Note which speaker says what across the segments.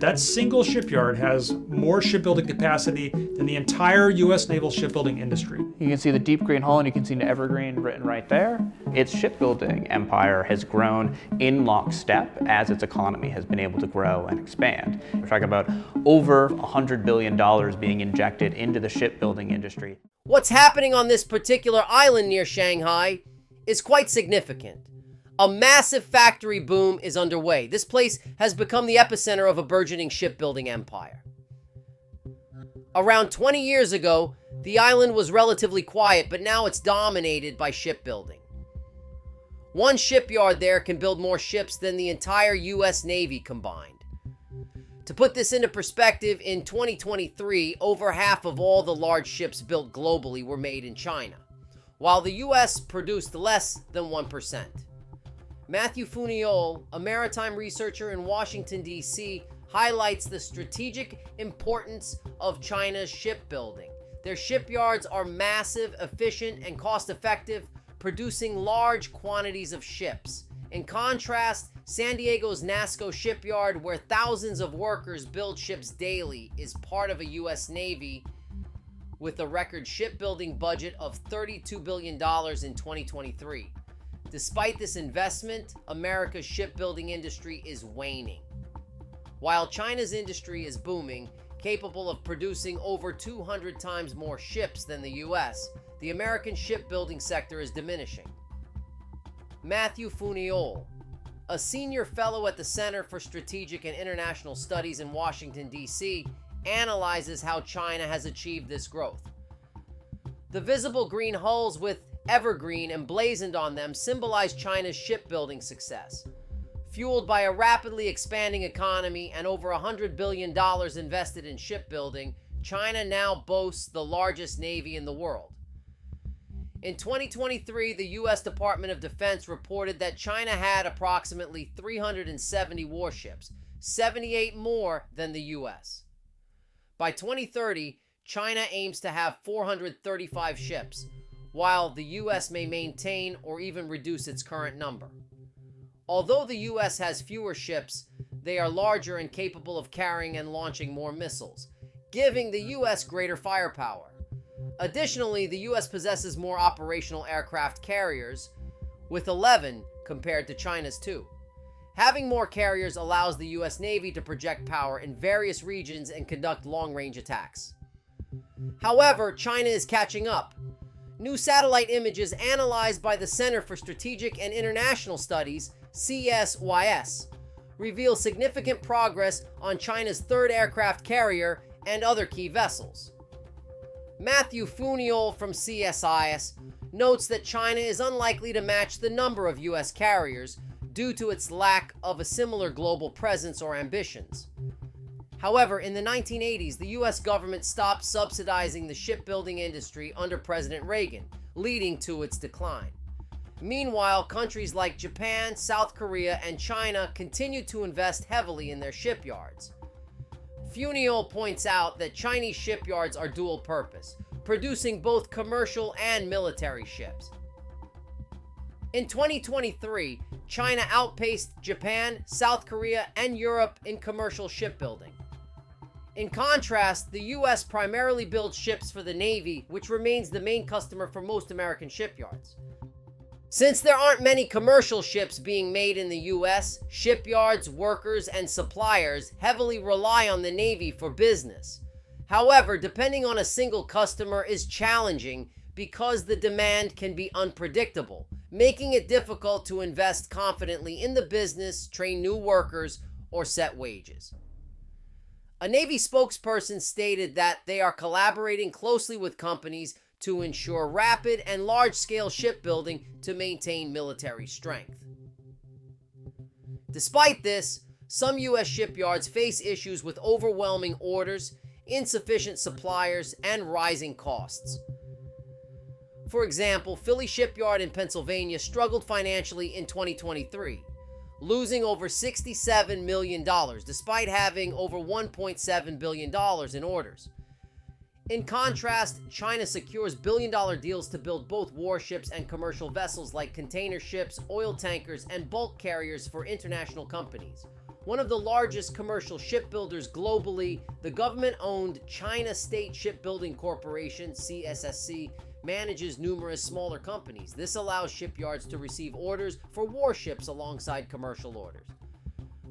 Speaker 1: That single shipyard has more shipbuilding capacity than the entire U.S. naval shipbuilding industry.
Speaker 2: You can see the deep green hull and you can see the evergreen written right there. Its shipbuilding empire has grown in lockstep as its economy has been able to grow and expand. We're talking about over $100 billion being injected into the shipbuilding industry.
Speaker 3: What's happening on this particular island near Shanghai is quite significant. A massive factory boom is underway. This place has become the epicenter of a burgeoning shipbuilding empire. Around 20 years ago, the island was relatively quiet, but now it's dominated by shipbuilding. One shipyard there can build more ships than the entire US Navy combined. To put this into perspective, in 2023, over half of all the large ships built globally were made in China, while the US produced less than 1%. Matthew Funiol, a maritime researcher in Washington, D.C., highlights the strategic importance of China's shipbuilding. Their shipyards are massive, efficient, and cost-effective, producing large quantities of ships. In contrast, San Diego's NASCO shipyard, where thousands of workers build ships daily, is part of a U.S. Navy with a record shipbuilding budget of $32 billion in 2023. Despite this investment, America's shipbuilding industry is waning. While China's industry is booming, capable of producing over 200 times more ships than the US, the American shipbuilding sector is diminishing. Matthew Funiol, a senior fellow at the Center for Strategic and International Studies in Washington, D.C., analyzes how China has achieved this growth. The visible green hulls with evergreen emblazoned on them symbolize China's shipbuilding success. Fueled by a rapidly expanding economy and over $100 billion invested in shipbuilding, China now boasts the largest navy in the world. In 2023, the U.S. Department of Defense reported that China had approximately 370 warships, 78 more than the U.S. By 2030, China aims to have 435 ships, while the U.S. may maintain or even reduce its current number. Although the U.S. has fewer ships, they are larger and capable of carrying and launching more missiles, giving the U.S. greater firepower. Additionally, the U.S. possesses more operational aircraft carriers, with 11 compared to China's 2. Having more carriers allows the U.S. Navy to project power in various regions and conduct long-range attacks. However, China is catching up. New satellite images analyzed by the Center for Strategic and International Studies, CSYS, reveal significant progress on China's third aircraft carrier and other key vessels. Matthew Funiol from CSIS notes that China is unlikely to match the number of U.S. carriers due to its lack of a similar global presence or ambitions. However, in the 1980s, the U.S. government stopped subsidizing the shipbuilding industry under President Reagan, leading to its decline. Meanwhile, countries like Japan, South Korea, and China continued to invest heavily in their shipyards. Funiol points out that Chinese shipyards are dual purpose, producing both commercial and military ships. In 2023, China outpaced Japan, South Korea, and Europe in commercial shipbuilding. In contrast, the U.S. primarily builds ships for the Navy, which remains the main customer for most American shipyards. Since there aren't many commercial ships being made in the U.S., shipyards, workers, and suppliers heavily rely on the Navy for business. However, depending on a single customer is challenging because the demand can be unpredictable, making it difficult to invest confidently in the business, train new workers, or set wages. A Navy spokesperson stated that they are collaborating closely with companies to ensure rapid and large-scale shipbuilding to maintain military strength. Despite this, some U.S. shipyards face issues with overwhelming orders, insufficient suppliers, and rising costs. For example, Philly Shipyard in Pennsylvania struggled financially in 2023, losing over $67 million despite having over $1.7 billion in orders. In contrast, China secures billion-dollar deals to build both warships and commercial vessels like container ships, oil tankers, and bulk carriers for international companies, One of the largest commercial shipbuilders globally, the government-owned China State Shipbuilding Corporation, CSSC, manages numerous smaller companies. This allows shipyards to receive orders for warships alongside commercial orders.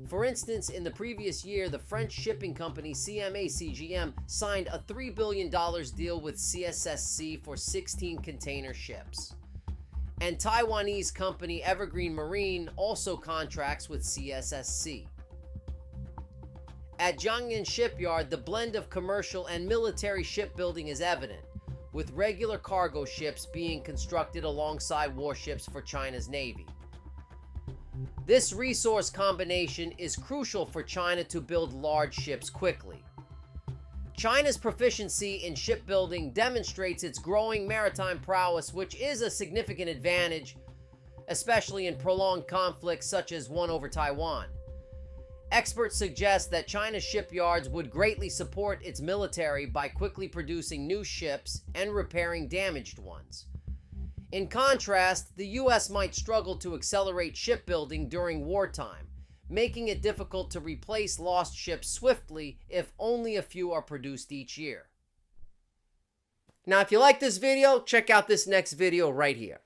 Speaker 3: For instance, in the previous year, the French shipping company CMA-CGM signed a $3 billion deal with CSSC for 16 container ships. And Taiwanese company Evergreen Marine also contracts with CSSC. At Jiangyin Shipyard, the blend of commercial and military shipbuilding is evident, with regular cargo ships being constructed alongside warships for China's Navy. This resource combination is crucial for China to build large ships quickly. China's proficiency in shipbuilding demonstrates its growing maritime prowess, which is a significant advantage, especially in prolonged conflicts such as one over Taiwan. Experts suggest that China's shipyards would greatly support its military by quickly producing new ships and repairing damaged ones. In contrast, the US might struggle to accelerate shipbuilding during wartime, making it difficult to replace lost ships swiftly if only a few are produced each year. Now, if you like this video, check out this next video right here.